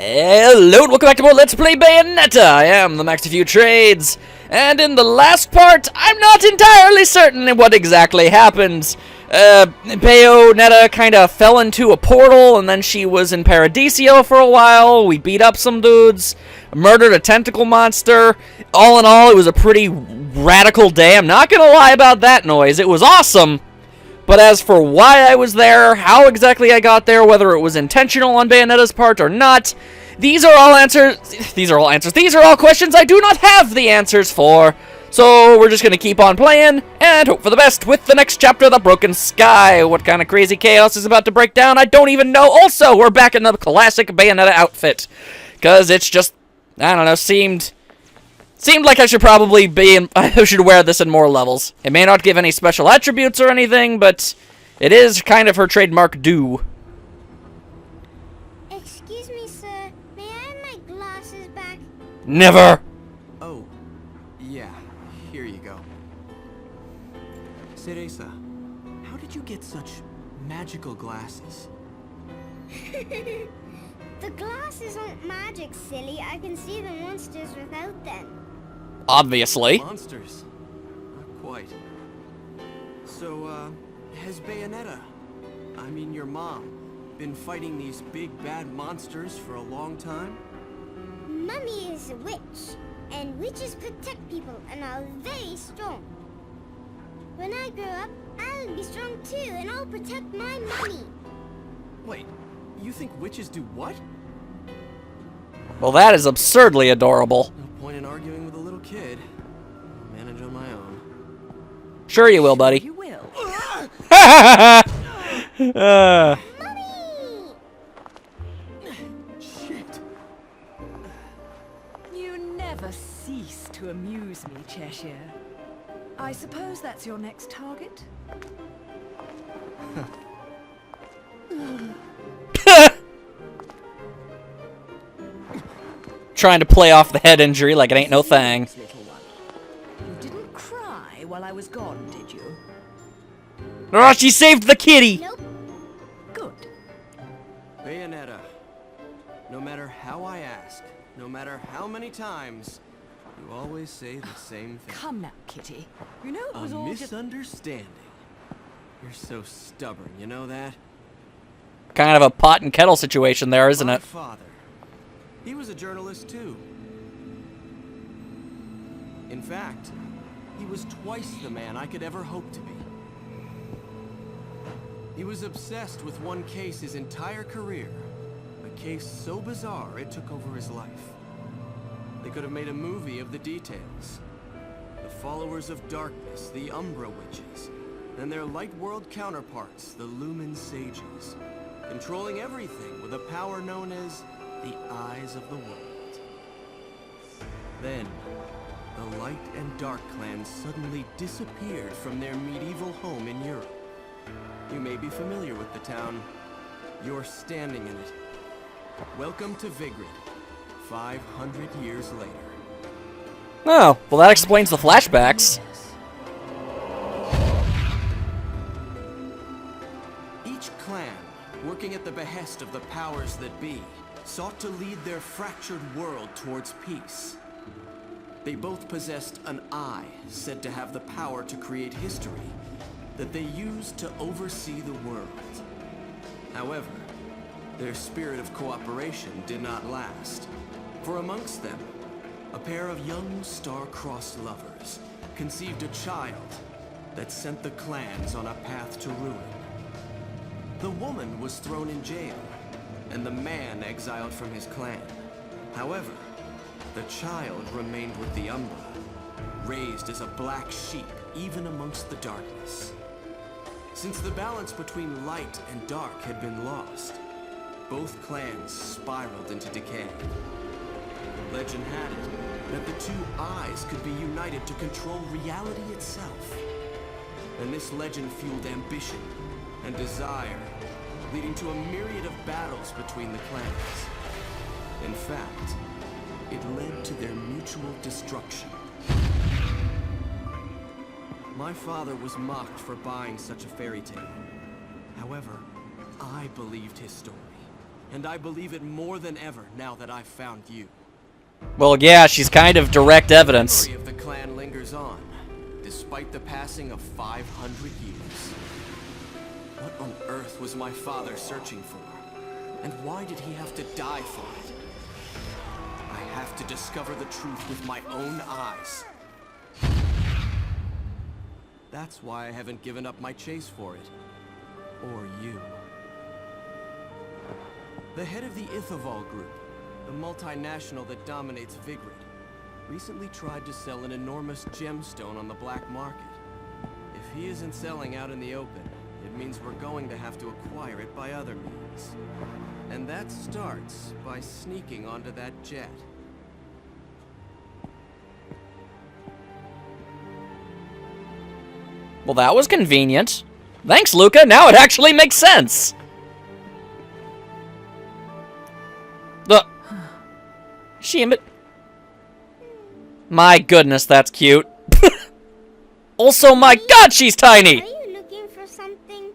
Hello and welcome back to more Let's Play Bayonetta! I am the Max of Few Trades, and in the last part, I'm not entirely certain what exactly happened. Bayonetta kind of fell into a portal, and then she was in Paradiso for a while. We beat up some dudes, murdered a tentacle monster. All in all, it was a pretty radical day. I'm not gonna lie about that noise. It was awesome. But as for why I was there, how exactly I got there, whether it was intentional on Bayonetta's part or not, these are all questions I do not have the answers for. So we're just going to keep on playing and hope for the best with the next chapter of The Broken Sky. What kind of crazy chaos is about to break down, I don't even know. Also, we're back in the classic Bayonetta outfit. Because it's just, I don't know, seemed like I should probably I should wear this in more levels. It may not give any special attributes or anything, but it is kind of her trademark do. Excuse me, sir. May I have my glasses back? Never! Oh, yeah. Here you go. Cereza, how did you get such magical glasses? The glasses aren't magic, silly. I can see the monsters without them. Obviously. Monsters? Not quite. So, has Bayonetta, I mean your mom, been fighting these big bad monsters for a long time? Mummy is a witch, and witches protect people and are very strong. When I grow up, I'll be strong too, and I'll protect my mummy. Wait, you think witches do what? Well, that is absurdly adorable. No point in arguing with a little kid. I'll manage on my own. Sure you will, buddy. You will. Mummy! Shit. You never cease to amuse me, Cheshire. I suppose that's your next target? Trying to play off the head injury like it ain't no thing. Little one. You didn't cry while I was gone, did you? Oh, she saved the kitty! Nope. Good. Bayonetta, no matter how I ask, no matter how many times, you always say the same thing. Come now, Kitty. You know it was A all just... misunderstanding. You're so stubborn, you know that? Kind of a pot and kettle situation there, isn't My it? father, he was a journalist too. In fact, he was twice the man I could ever hope to be. He was obsessed with one case his entire career. A case so bizarre it took over his life. They could have made a movie of the details. The followers of darkness, the Umbra Witches, and their light world counterparts, the Lumen Sages, controlling everything with a power known as the Eyes of the World. Then, the Light and Dark clans suddenly disappeared from their medieval home in Europe. You may be familiar with the town. You're standing in it. Welcome to Vigrid, 500 years later. Oh, well that explains the flashbacks. Each clan, working at the behest of the powers that be, sought to lead their fractured world towards peace. They both possessed an eye said to have the power to create history that they used to oversee the world. However, their spirit of cooperation did not last, for amongst them, a pair of young star-crossed lovers conceived a child that sent the clans on a path to ruin. The woman was thrown in jail, and the man exiled from his clan. However, the child remained with the Umbra, raised as a black sheep even amongst the darkness. Since the balance between light and dark had been lost, both clans spiraled into decay. Legend had it that the two eyes could be united to control reality itself. And this legend fueled ambition and desire, leading to a myriad of battles between the clans. In fact, it led to their mutual destruction. My father was mocked for buying such a fairy tale. However, I believed his story. And I believe it more than ever now that I've found you. Well, yeah, she's kind of direct evidence. The memory of the clan lingers on, despite the passing of 500 years. What on earth was my father searching for? And why did he have to die for it? I have to discover the truth with my own eyes. That's why I haven't given up my chase for it. Or you. The head of the Ithoval Group, the multinational that dominates Vigrid, recently tried to sell an enormous gemstone on the black market. If he isn't selling out in the open, it means we're going to have to acquire it by other means. And that starts by sneaking onto that jet. Well, that was convenient. Thanks, Luca. Now it actually makes sense. My goodness, that's cute. Also, my God, she's tiny! Are you looking for something?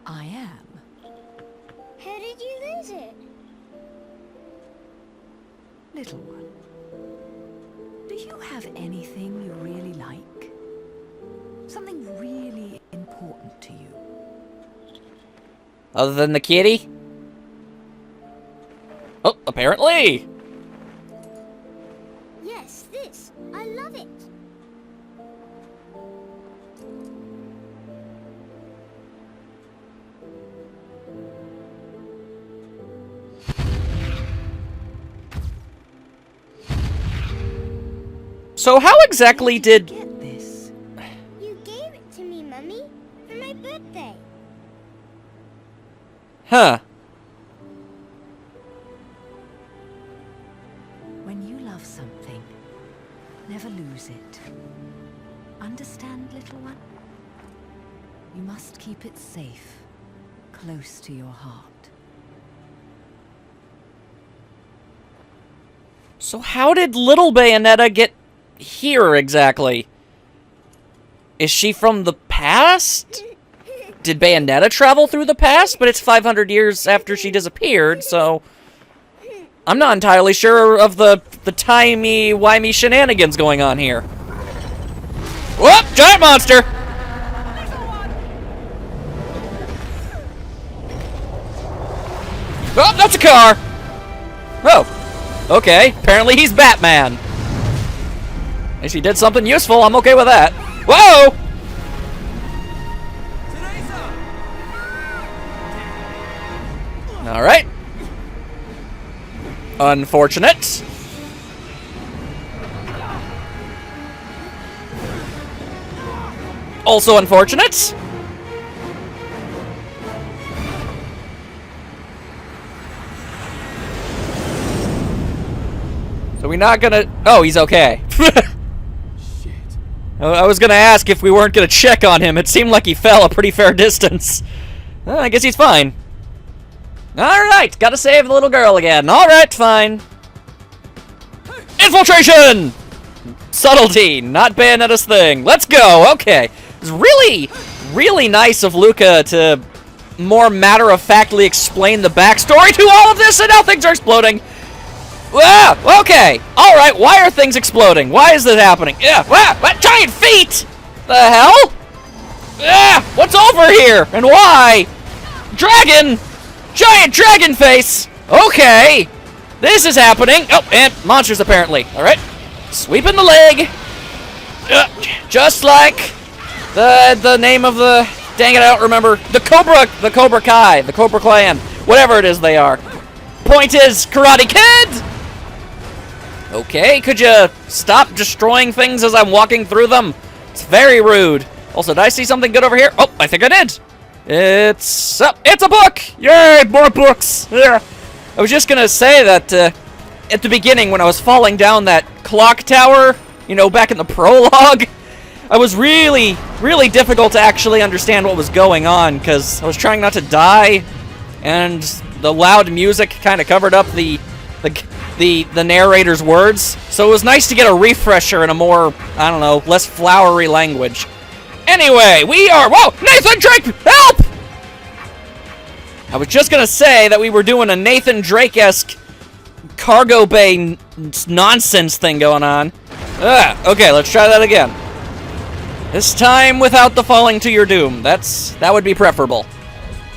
I am. How did you lose it? Little one, do you have anything you really like? Something really important to you? Other than the kitty? Oh, apparently! Yes, this. I love it. So how exactly did... Get this. You gave it to me, Mummy, for my birthday. Huh. When you love something, never lose it. Understand, little one? You must keep it safe, close to your heart. So how did little Bayonetta get here exactly? Is she from the past? Did Bayonetta travel through the past? But it's 500 years after she disappeared, so... I'm not entirely sure of the timey-wimey shenanigans going on here. Whoop! Giant monster! Oh, that's a car! Oh. Okay, apparently he's Batman. At least he did something useful, I'm okay with that. Whoa! Alright. Unfortunate. Also unfortunate. So we're not gonna... Oh, he's okay. Shit. I was gonna ask if we weren't gonna check on him. It seemed like he fell a pretty fair distance. I guess he's fine. Alright, gotta save the little girl again. Alright, fine. Infiltration! Subtlety, not Bayonetta's thing. Let's go, okay. It's really, really nice of Luca to more matter-of-factly explain the backstory to all of this, and now things are exploding. Ah, okay. Alright, why are things exploding? Why is this happening? Yeah, what? Giant feet! The hell? Ah, what's over here? And why? Dragon! Giant dragon face! Okay! This is happening! Oh, and monsters apparently. Alright. Sweeping the leg. Just like the name of the... Dang it, I don't remember. The Cobra Kai. The Cobra Clan. Whatever it is they are. Point is, Karate Kid! Okay, could you stop destroying things as I'm walking through them? It's very rude. Also, did I see something good over here? Oh, I think I did. It's a book! Yay, more books! Yeah. I was just gonna say that at the beginning when I was falling down that clock tower, you know, back in the prologue, I was really, really difficult to actually understand what was going on because I was trying not to die, and the loud music kind of covered up the narrator's words. So it was nice to get a refresher in a more, I don't know, less flowery language. Anyway, we are... Whoa! Nathan Drake! Help! I was just gonna say that we were doing a Nathan Drake-esque cargo bay nonsense thing going on. Okay, let's try that again. This time without the falling to your doom. That would be preferable.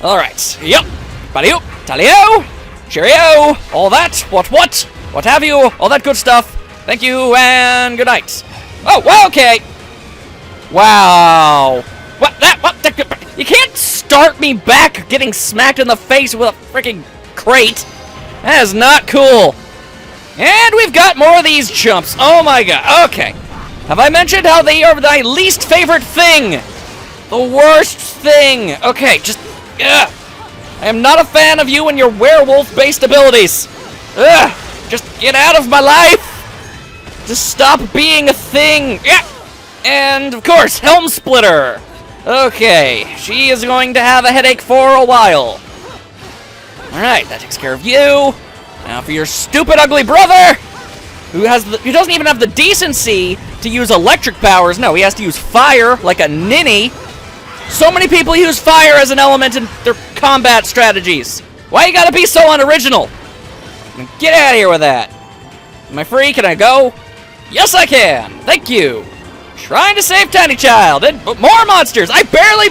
Alright. Yup. Badiou. Talio. Cheerio. All that. What have you? All that good stuff. Thank you, and good night. Oh, well, okay. Wow. What? You can't start me back getting smacked in the face with a freaking crate. That is not cool. And we've got more of these chumps. Oh my god. Okay. Have I mentioned how they are my least favorite thing? The worst thing. Okay, just... I am not a fan of you and your werewolf-based abilities. Just get out of my life. Just stop being a thing. Yeah. And, of course, Helm Splitter. Okay, she is going to have a headache for a while. Alright, that takes care of you. Now for your stupid, ugly brother, who doesn't even have the decency to use electric powers. No, he has to use fire like a ninny. So many people use fire as an element in their combat strategies. Why you gotta be so unoriginal? Get out of here with that. Am I free? Can I go? Yes, I can. Thank you. Trying to save Tiny Child and more monsters. I barely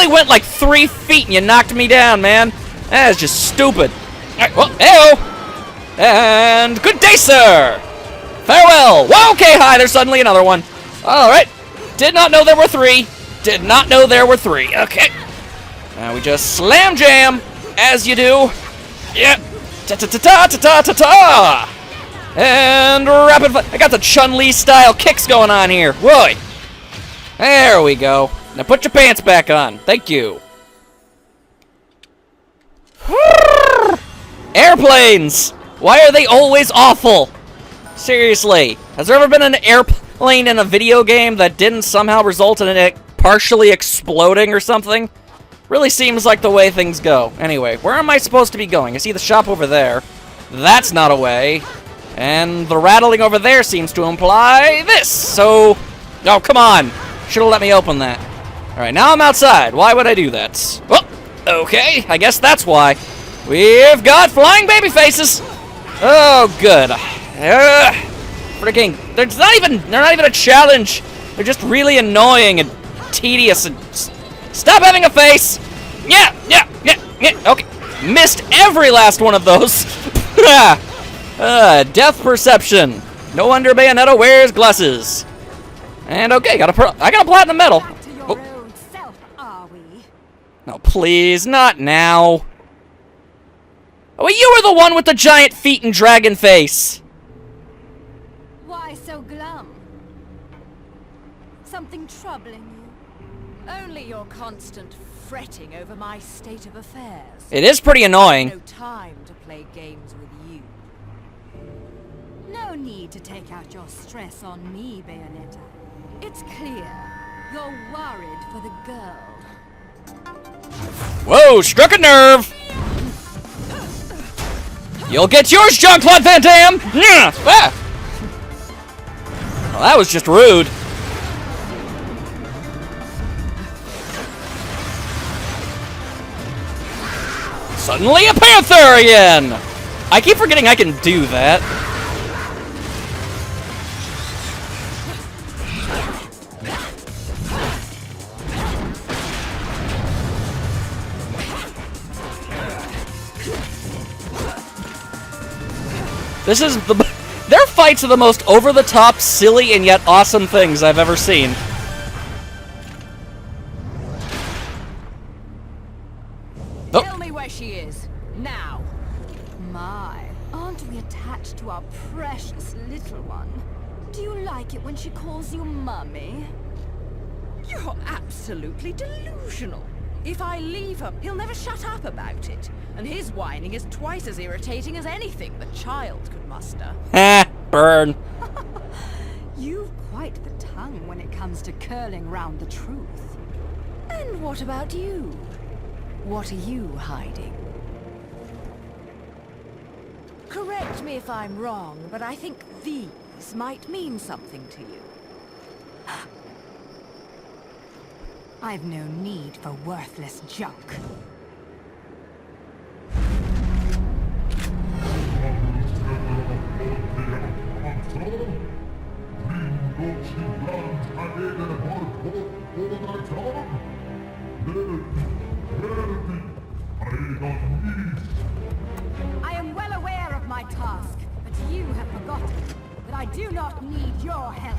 went like 3 feet and you knocked me down, man. That is just stupid. All right, well, hey-oh. And good day, sir. Farewell. Whoa, okay, hi, there's suddenly another one. All right. Did not know there were 3. Did not know there were 3. Okay. Now we just slam jam, as you do. Yep. Ta-ta-ta-ta-ta-ta-ta-ta. And rapid fire. I got the Chun-Li style kicks going on here. Whoa. There we go. Now put your pants back on. Thank you. Airplanes! Why are they always awful? Seriously. Has there ever been an airplane in a video game that didn't somehow result in it partially exploding or something? Really seems like the way things go. Anyway, where am I supposed to be going? I see the shop over there. That's not a way. And the rattling over there seems to imply this. So, oh, come on. Should have let me open that. All right, now I'm outside. Why would I do that? Well, okay. I guess that's why. We've got flying baby faces. Oh, good. Freaking, they're not even a challenge. They're just really annoying and tedious. And stop having a face. Yeah. Okay, missed every last one of those. Death perception. No wonder Bayonetta wears glasses. And okay, I got a platinum medal. Back to your old self, are we? No, please, not now. Oh, you were the one with the giant feet and dragon face. Why so glum? Something troubling you? Only your constant fretting over my state of affairs. It is pretty annoying. No time to play games with you. No need to take out your stress on me, Bayonetta. It's clear you're worried for the girl. Whoa, struck a nerve. You'll get yours, Jean-Claude Van Damme! Ah. Well, that was just rude. Suddenly a panther again! I keep forgetting I can do that. This is their fights are the most over-the-top, silly, and yet awesome things I've ever seen. Oh. Tell me where she is, now. My, aren't we attached to our precious little one? Do you like it when she calls you Mummy? You're absolutely delusional. If I leave her, he'll never shut up about it. And his whining is twice as irritating as anything the child could muster. Burn. You've quite the tongue when it comes to curling round the truth. And what about you? What are you hiding? Correct me if I'm wrong, but I think these might mean something to you. I've no need for worthless junk. forgotten that I do not need your help.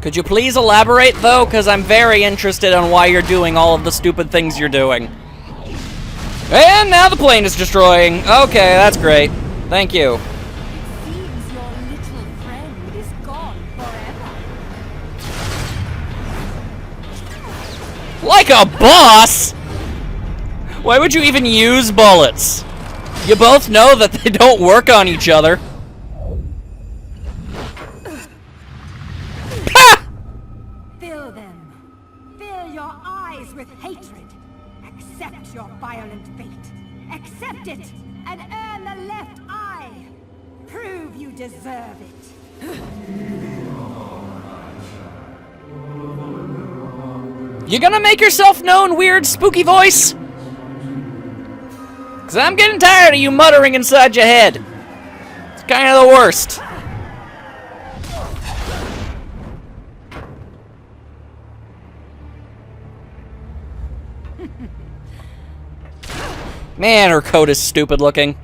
Could you please elaborate, though? Because I'm very interested on why you're doing all of the stupid things you're doing. And now the plane is destroying. Okay, that's great. Thank you. It seems your little friend is gone forever. Like a boss? Why would you even use bullets? You both know that they don't work on each other. Ha! Fill them. Fill your eyes with hatred. Accept your violent fate. Accept it and earn the left eye. Prove you deserve it. You gonna make yourself known, weird, spooky voice? Because I'm getting tired of you muttering inside your head. It's kind of the worst. Man, her coat is stupid looking.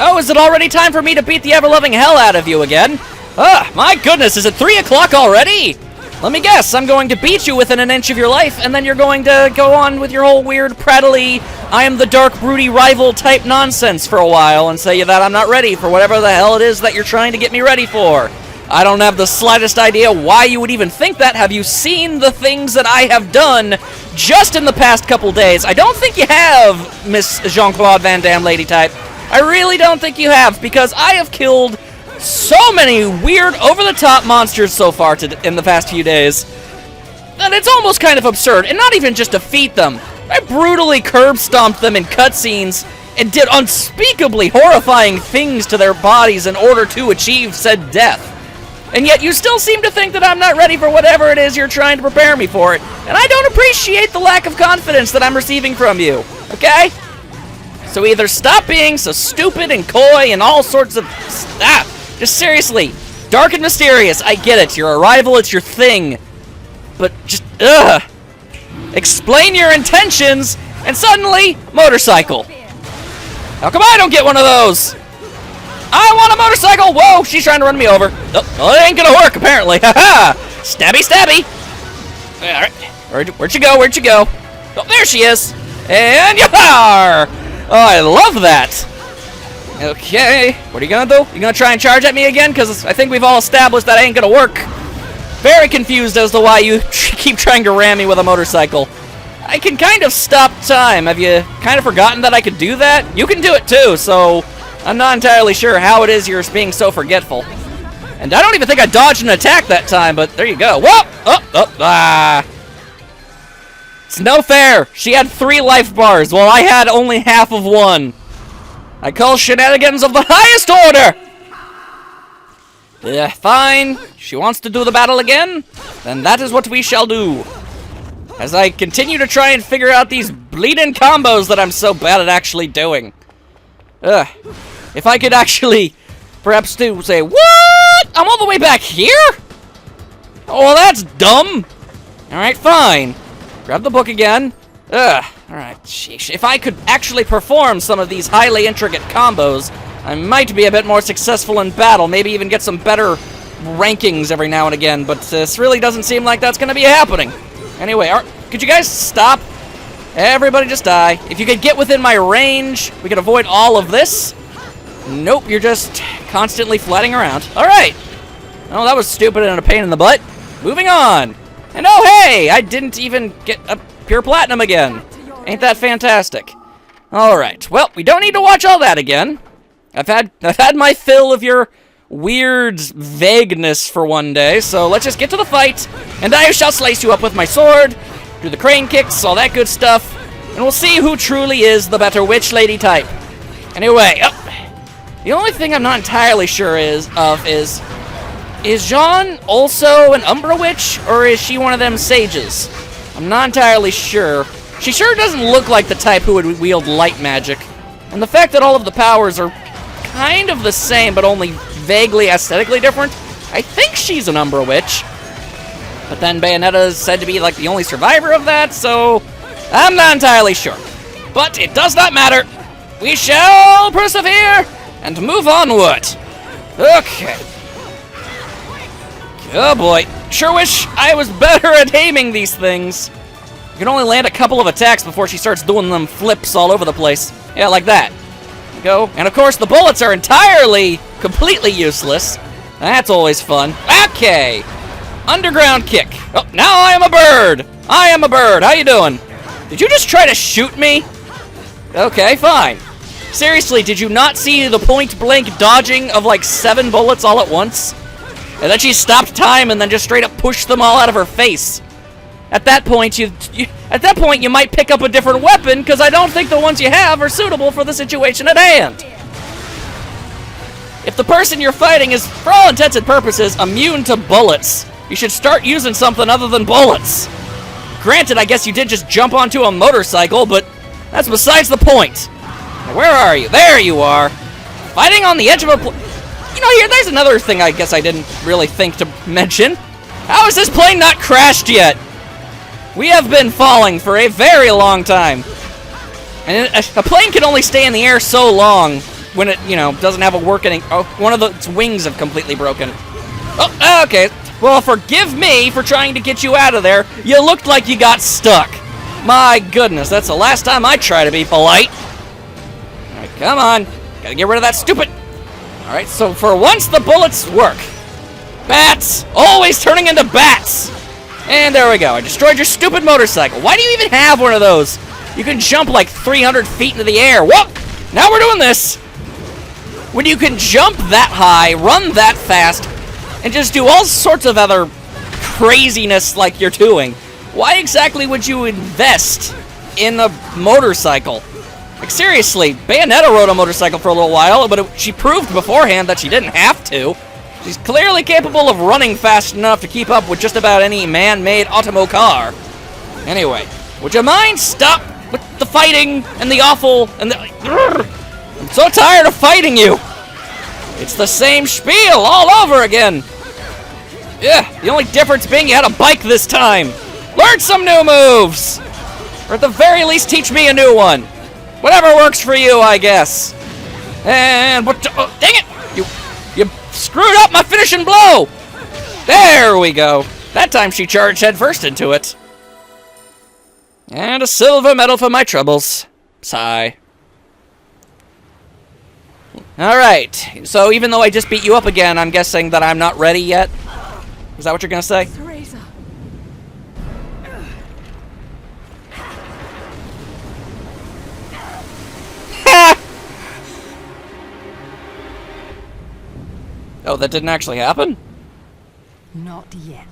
Oh, is it already time for me to beat the ever-loving hell out of you again? Ah, my goodness, is it 3 o'clock already? Let me guess, I'm going to beat you within an inch of your life, and then you're going to go on with your whole weird, prattly, I am the dark, broody rival type nonsense for a while, and say that I'm not ready for whatever the hell it is that you're trying to get me ready for. I don't have the slightest idea why you would even think that. Have you seen the things that I have done just in the past couple days? I don't think you have, Miss Jean-Claude Van Damme lady type. I really don't think you have, because I have killed so many weird, over-the-top monsters so far in the past few days. And it's almost kind of absurd, and not even just defeat them. I brutally curb-stomped them in cutscenes and did unspeakably horrifying things to their bodies in order to achieve said death. And yet you still seem to think that I'm not ready for whatever it is you're trying to prepare me for it. And I don't appreciate the lack of confidence that I'm receiving from you, okay? So either stop being so stupid and coy and all sorts of stuff. Just seriously, dark and mysterious, I get it. You're a rival, it's your thing. But just, explain your intentions, and suddenly, motorcycle. How come I don't get one of those? I want a motorcycle! Whoa, she's trying to run me over. Oh, well, it ain't gonna work, apparently. Ha-ha! Stabby, stabby! Alright, where'd you go? Where'd you go? Oh, there she is! And yar! Oh, I love that! Okay, what are you gonna do? You gonna try and charge at me again? Because I think we've all established that ain't gonna work. Very confused as to why you keep trying to ram me with a motorcycle. I can kind of stop time. Have you kind of forgotten that I could do that? You can do it too, so I'm not entirely sure how it is you're being so forgetful. And I don't even think I dodged an attack that time, but there you go. Whoop! It's no fair. She had 3 life bars, while I had only half of 1. I call shenanigans of the highest order! Yeah, fine. She wants to do the battle again? Then that is what we shall do. As I continue to try and figure out these bleeding combos that I'm so bad at actually doing. If I could actually perhaps say, what? I'm all the way back here? Oh, well, that's dumb. Alright, fine. Grab the book again. Alright, sheesh. If I could actually perform some of these highly intricate combos, I might be a bit more successful in battle, maybe even get some better rankings every now and again, but this really doesn't seem like that's going to be happening. Anyway, could you guys stop? Everybody just die. If you could get within my range, we could avoid all of this. Nope, you're just constantly flatting around. Alright. Oh, that was stupid and a pain in the butt. Moving on. And oh, hey, I didn't even get a pure platinum again. Ain't that fantastic? Alright, well, we don't need to watch all that again. I've had my fill of your weird vagueness for one day, so let's just get to the fight, and I shall slice you up with my sword, do the crane kicks, all that good stuff, and we'll see who truly is the better witch lady type. Anyway, the only thing I'm not entirely sure is Jean also an Umbra witch, or is she one of them sages? I'm not entirely sure. She sure doesn't look like the type who would wield light magic, and the fact that all of the powers are kind of the same, but only vaguely aesthetically different, I think she's an Umbra Witch. But then Bayonetta is said to be like the only survivor of that, so I'm not entirely sure. But it does not matter. We shall persevere and move onward. Okay. Oh boy. Sure wish I was better at aiming these things. You can only land a couple of attacks before she starts doing them flips all over the place. Yeah, like that. Go. And of course, the bullets are entirely, completely useless. That's always fun. Okay. Underground kick. Oh, now I am a bird. I am a bird. How you doing? Did you just try to shoot me? Okay, fine. Seriously, did you not see the point-blank dodging of like 7 bullets all at once? And then she stopped time and then just straight up pushed them all out of her face. At that point, you might pick up a different weapon, because I don't think the ones you have are suitable for the situation at hand. If the person you're fighting is, for all intents and purposes, immune to bullets, you should start using something other than bullets. Granted, I guess you did just jump onto a motorcycle, but that's besides the point. Now, where are you? There you are. Fighting on the edge of a... You know, there's another thing I guess I didn't really think to mention. How is this plane not crashed yet? We have been falling for a very long time. And a plane can only stay in the air so long when it, you know, doesn't have a working... Oh, one of its wings have completely broken. Oh, okay. Well, forgive me for trying to get you out of there. You looked like you got stuck. My goodness, that's the last time I try to be polite. Alright, come on. Gotta get rid of that stupid... Alright, so for once the bullets work. Bats! Always turning into bats! And there we go. I destroyed your stupid motorcycle. Why do you even have one of those? You can jump like 300 feet into the air. Whoop! Now we're doing this! When you can jump that high, run that fast, and just do all sorts of other craziness like you're doing, why exactly would you invest in a motorcycle? Like, seriously, Bayonetta rode a motorcycle for a little while, but she proved beforehand that she didn't have to. She's clearly capable of running fast enough to keep up with just about any man-made automo car. Anyway, would you mind stop with the fighting and the awful and the... I'm so tired of fighting you! It's the same spiel all over again! Yeah, the only difference being you had a bike this time! Learn some new moves! Or at the very least teach me a new one! Whatever works for you, I guess. And what? Oh, dang it! You screwed up my finishing blow. There we go. That time she charged head first into it. And a silver medal for my troubles. Sigh. All right. So even though I just beat you up again, I'm guessing that I'm not ready yet. Is that what you're gonna say? Oh, that didn't actually happen? Not yet.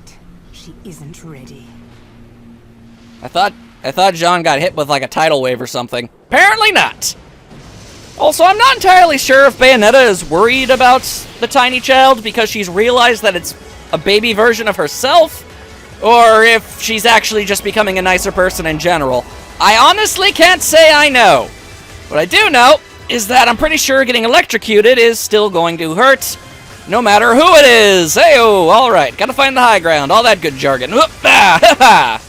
She isn't ready. I thought Jean got hit with like a tidal wave or something. Apparently not. Also, I'm not entirely sure if Bayonetta is worried about the tiny child because she's realized that it's a baby version of herself, or if she's actually just becoming a nicer person in general. I honestly can't say I know. What I do know is that I'm pretty sure getting electrocuted is still going to hurt, no matter who it is. Hey-oh, all right. Gotta find the high ground. All that good jargon. Whoop, ah, ha, ha.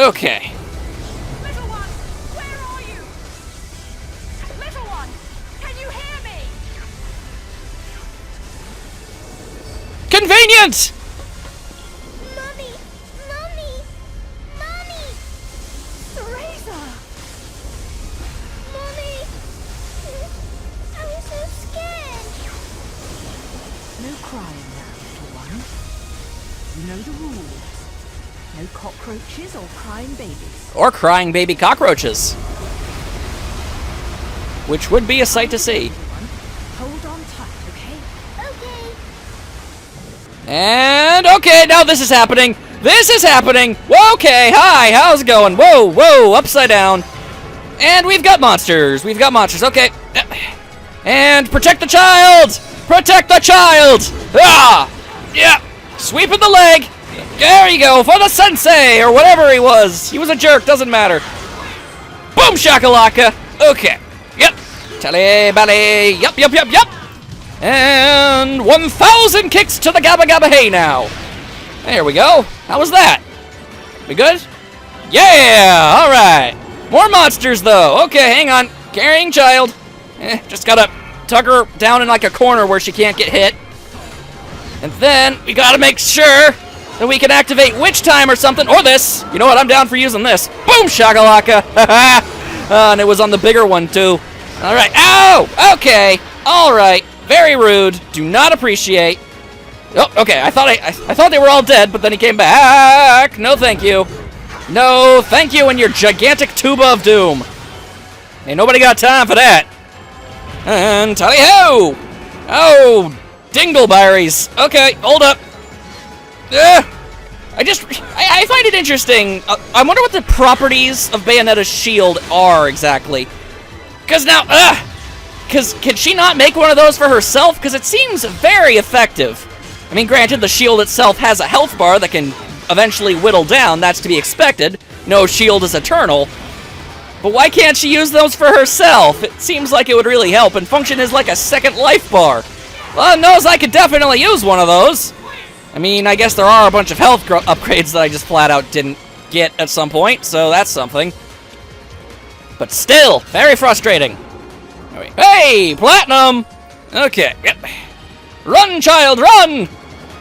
Okay. Little one, where are you? Little one, can you hear me? Convenient! Mommy! Mommy! Mommy! Teresa! Mommy! I was so scared. No crying now, little one. You know the rules. No cockroaches or crying babies. Or crying baby cockroaches. Which would be a sight to see. Hold on tight, okay? Okay. And, okay, now this is happening. This is happening. Okay, hi, how's it going? Whoa, whoa, upside down. And we've got monsters. We've got monsters, okay. And protect the child. Protect the child. Ah, yeah. Sweeping the leg. There you go, for the sensei, or whatever he was. He was a jerk, doesn't matter. Boom shakalaka. Okay. Yep. Tally bally. Yup. And 1,000 kicks to the Gabba Gabba Hey now. There we go. How was that? We good? Yeah! Alright. More monsters, though. Okay, hang on. Carrying child. Just gotta tug her down in like a corner where she can't get hit. And then we gotta make sure that we can activate Witch Time or something. Or this. You know what? I'm down for using this. Boom! Shakalaka. And it was on the bigger one, too. Alright. Ow! Okay. Alright. Very rude. Do not appreciate. Oh, okay. I thought they were all dead, but then he came back. No, thank you. No, thank you and your gigantic tuba of doom. Ain't nobody got time for that. And tally-ho! Oh, dingleberries. Okay, hold up. I find it interesting. I wonder what the properties of Bayonetta's shield are exactly. Because now, because can she not make one of those for herself? Because it seems very effective. I mean, granted, the shield itself has a health bar that can eventually whittle down. That's to be expected. No shield is eternal. But why can't she use those for herself? It seems like it would really help and function as like a second life bar. Well, knows I could definitely use one of those. I mean, I guess there are a bunch of health upgrades that I just flat out didn't get at some point, so that's something. But still, very frustrating. Hey, Platinum! Okay, yep. Run, child, run!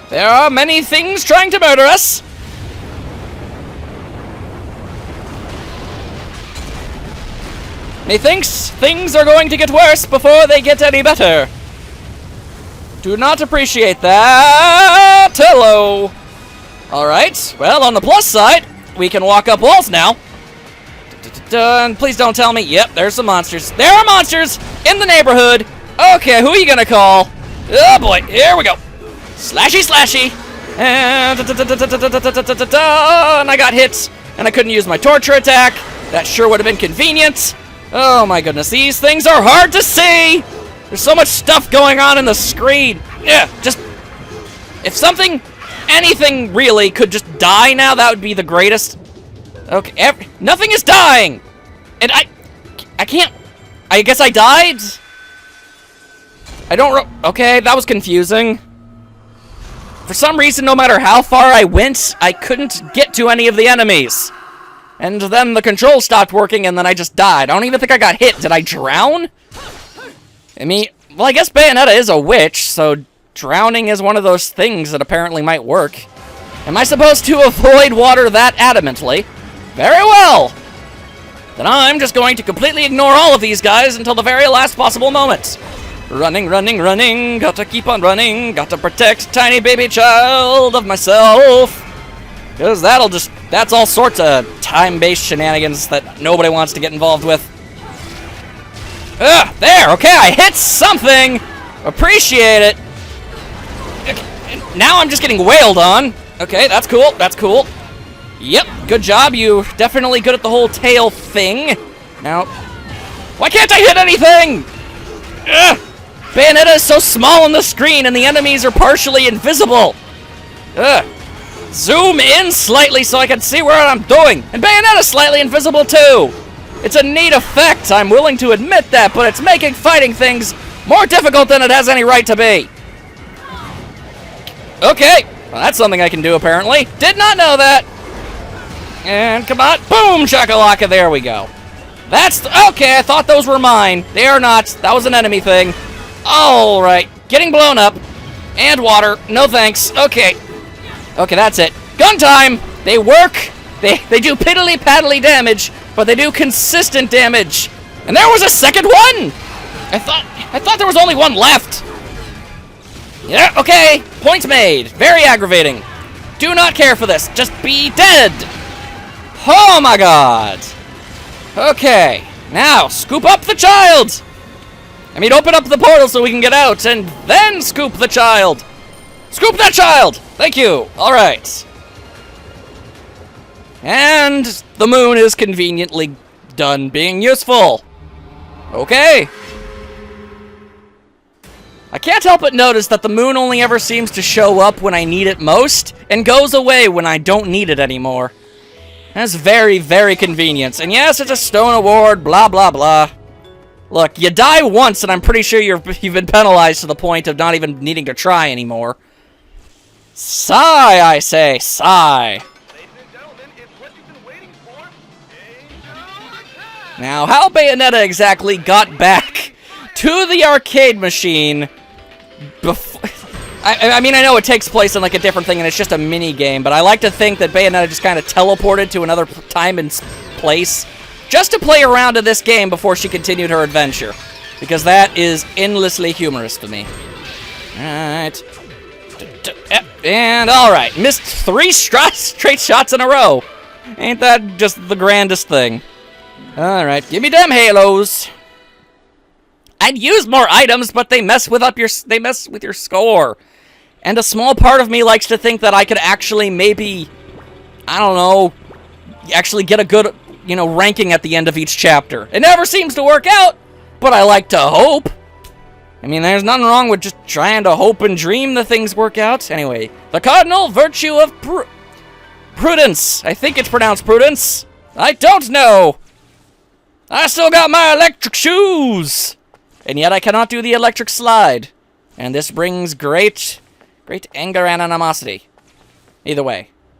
There are many things trying to murder us. Methinks things are going to get worse before they get any better. Do not appreciate that. Hello. Alright, well, on the plus side, we can walk up walls now. Please don't tell me. Yep, there's some monsters. There are monsters in the neighborhood. Okay, who are you gonna call? Oh boy, here we go. Slashy, slashy. And I got hit, and I couldn't use my torture attack. That sure would have been convenient. Oh my goodness, these things are hard to see. There's so much stuff going on in the screen. Yeah, just if something, anything really could just die now, that would be the greatest. Okay, nothing is dying, and I can't. I guess I died. I don't. Okay, that was confusing. For some reason, no matter how far I went, I couldn't get to any of the enemies. And then the controls stopped working, and then I just died. I don't even think I got hit. Did I drown? I mean, well, I guess Bayonetta is a witch, so drowning is one of those things that apparently might work. Am I supposed to avoid water that adamantly? Very well. Then I'm just going to completely ignore all of these guys until the very last possible moment. Running, running, running. Gotta keep on running. Gotta protect tiny baby child of myself. Because that's all sorts of time-based shenanigans that nobody wants to get involved with. There, okay, I hit something! Appreciate it! Now I'm just getting wailed on. Okay, that's cool, that's cool. Yep, good job, you definitely good at the whole tail thing. Now, why can't I hit anything? Bayonetta is so small on the screen and the enemies are partially invisible. Zoom in slightly so I can see what I'm doing. And Bayonetta's slightly invisible too. It's a neat effect, I'm willing to admit that, but it's making fighting things more difficult than it has any right to be. Okay, well, that's something I can do apparently. Did not know that. And come on, boom, shakalaka, there we go. Okay, I thought those were mine. They are not, that was an enemy thing. Alright, getting blown up. And water, no thanks, okay. Okay, that's it. Gun time! They work, they do piddly-paddly damage, but they do consistent damage. And there was a second one! I thought there was only one left. Yeah, okay, point made. Very aggravating. Do not care for this, just be dead! Oh my god! Okay, now, scoop up the child! I mean, open up the portal so we can get out, and then scoop the child! Scoop that child! Thank you! Alright. And the moon is conveniently done being useful. Okay. I can't help but notice that the moon only ever seems to show up when I need it most, and goes away when I don't need it anymore. That's very, very convenient. And yes, it's a stone award, blah, blah, blah. Look, you die once, and I'm pretty sure you've been penalized to the point of not even needing to try anymore. Sigh, I say, sigh. Now, how Bayonetta exactly got back to the arcade machine before... I mean, I know it takes place in, like, a different thing, and it's just a mini-game, but I like to think that Bayonetta just kind of teleported to another time and place just to play around in this game before she continued her adventure. Because that is endlessly humorous to me. Alright. And, alright. Missed 3 straight shots in a row. Ain't that just the grandest thing? Alright, give me them halos. I'd use more items, but they mess with your score. And a small part of me likes to think that I could actually maybe, I don't know, actually get a good, you know, ranking at the end of each chapter. It never seems to work out, but I like to hope. I mean, there's nothing wrong with just trying to hope and dream that things work out. Anyway, the cardinal virtue of prudence. I think it's pronounced prudence. I don't know. I still got my electric shoes. And yet I cannot do the electric slide. And this brings great anger and animosity. Either way.